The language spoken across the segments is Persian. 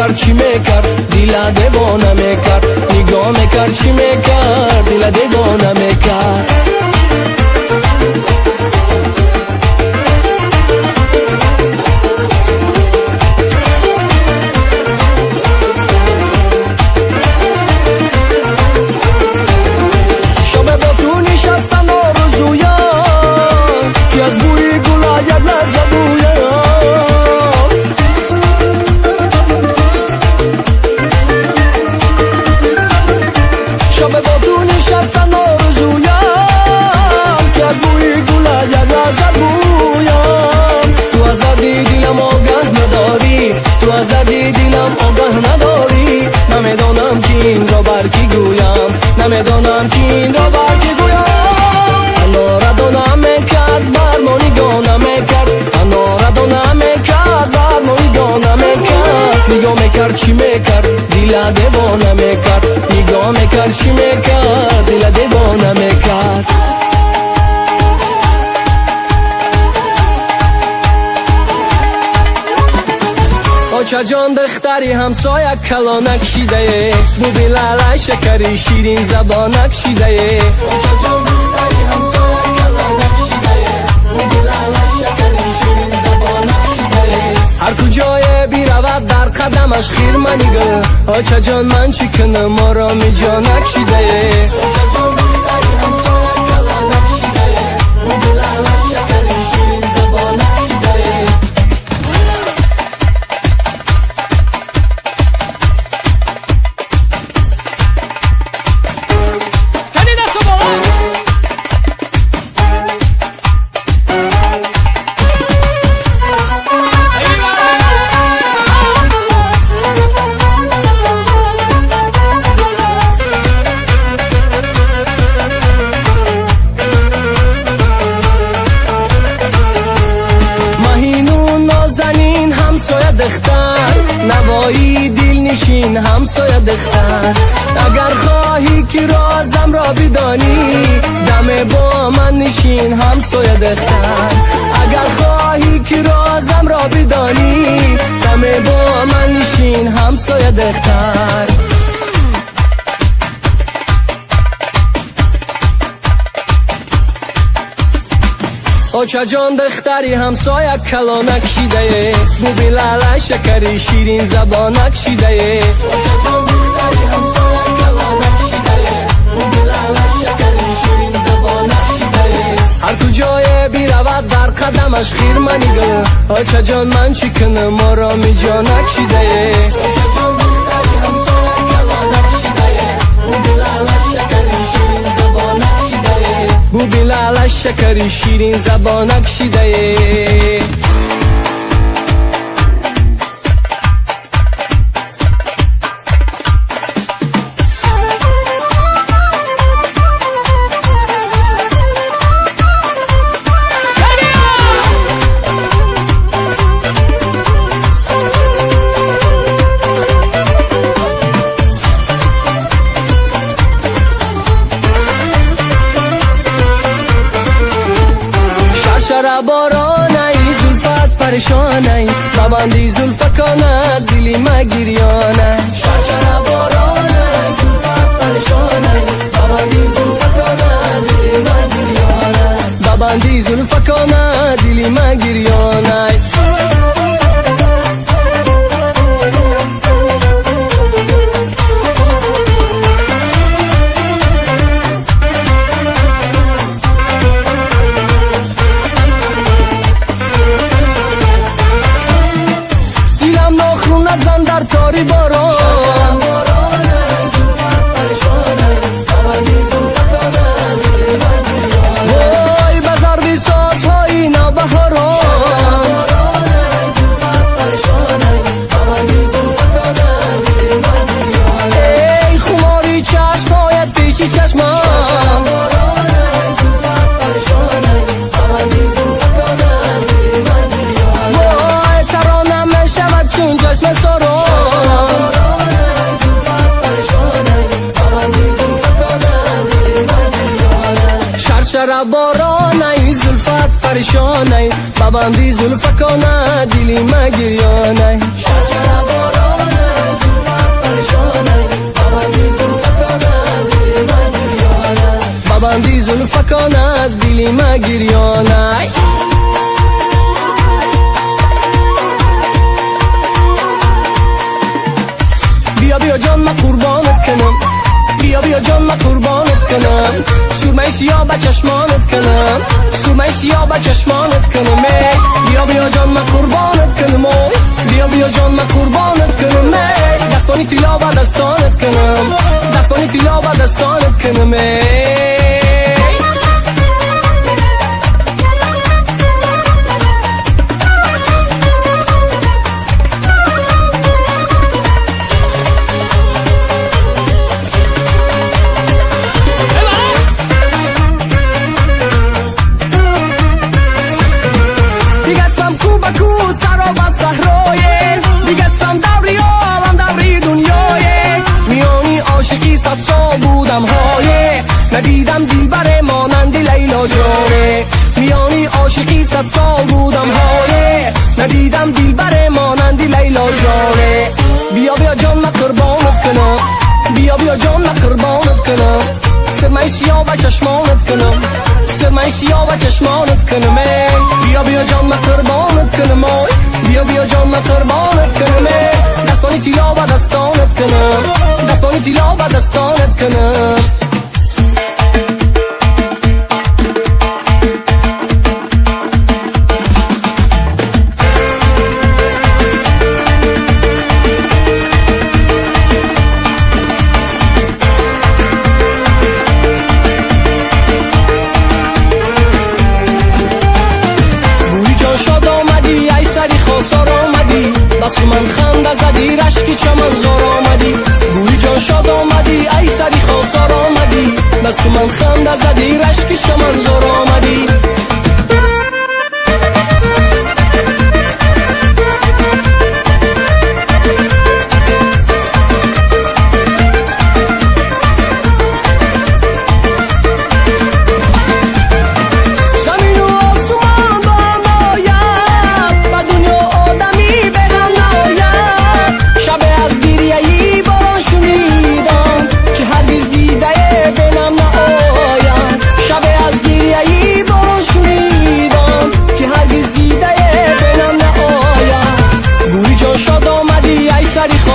میکرد چی میکرد دل دیوانه میکرد نگاه میکرد چی میکرد دل دیوانه میکرد نمیدانم که این را بر کی گویم نمیدانم که این را بر کی گویم انا را دانه میکرد بر ما نگاه نمیکرد انا را دانه میکرد بر ما نگاه نمیکرد نگاه میکرد چی میکرد دل دیوانه میکرد نگاه میکرد چی میکرد دل دیوانه میکرد آچا جان دختری همسایه کلانک شیده بو بلاله شکری شیرین زبانک شیده آچا جان دختری همسایه کلانک شیده بو بلاله شکری شیرین زبانک شیده هر کجای بیرود در قدمش خیر منیگه آچا جان من چی کنم ما را می جانک شیده آچا جان دختری همسایه کلانک شیده بو بلاله شکری شیرین زبانک شیده نوایی دل نشین همسایه دختر اگر خواهی که رازم را بدانی دم با من نشین همسایه دختر اگر خواهی که رازم را بدانی دم با من نشین همسایه دختر آچا جان دختری همسایه کلانک شیده بو بلاله شکری شیرین زبانک شیده آچا جان دختری همسایه کلانک شیده بو بلاله شکری شیرین زبانک شیده هر کجای بیرود در قدمش خیر منیگه آچا جان من چی کنم ما را می جانک شیده آچا جان دختری همسایه کلانک شیده بو بلاله شکری شیرین زبانک شیده بو بلاله شکری شیرین زبانک شیده شرشر بارانه زلفت پریشانه ببندی زلفکانه دلی مگریانه شرشر بارانه زلفت پریشانه ببندی زلفکانه دلی مگریانه ببندی زلفکانه دلی مگریانه نزن در تاری باران وای بزار بی ساز های نوبهاران ای خماری چشم هایت پیشی چشمان وای ترانه می شود چون چشم ساران شرشر بارانه زلفت پریشانه ببندی زلفکانه دلی مگریانه شرشر بارانه تابندی زلفکانت دلی ما گریانه بیا بیا جان ما قربانت کنم بیا بیا جان ما قربانت کنم سرمه سیاه به چشمانت کنم سرمه سیاه به چشمانت کنم بیا بیا جان ما قربانت کنم بیا بیا جان ما قربانت کنم دستانی طلا به دستانت کنم دستانی طلا به دستانت کنم سراب صحرای دیگستم دوری عالم دوری دنیای میانی عاشقی 100 سال بودم های ندیدم دلبر مانند لیلا جانه میانی عاشقی 100 سال بودم های ندیدم دلبر مانند لیلا جانه بیا بیا جان ما قربانت کنم بیا بیا جان ما قربانت کنم سرمه سیاه و چشمانت کنم سرمه سیاه و چشمانت کنم بیا بیا جان ما قربانت کنم بیا بیا جان ما قربانت کنم دستانی طلا و دستانت کنم دستانی طلا و دستانت کنم خواستار آمدی بس من خنده زدی رشکی چمن زار آمدی گویی جان شاد آمدی ای سری خواستار آمدی بس من خنده زدی رشکی چمن زار آمدی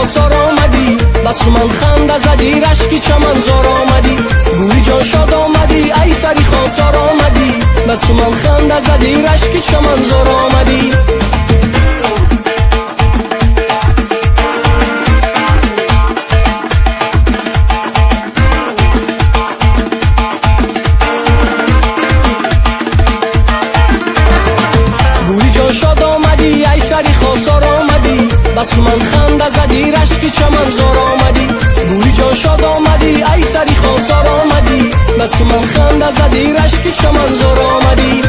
خواستار آمدی بس من خنده زدی رشکی چمن زار آمدی گویی جان شاد آمدی ای سری خواستار آمدی بس من خنده زدی رشکی چمن زار آمدی گویی جان شاد آمدی ای سری خواستار آمدی بس من خنده زدی رشکی چمن زار آمدی گویی جان شاد آمدی ای سری خواستار آمدی بس من خنده زدی رشکی چمن زار آمدی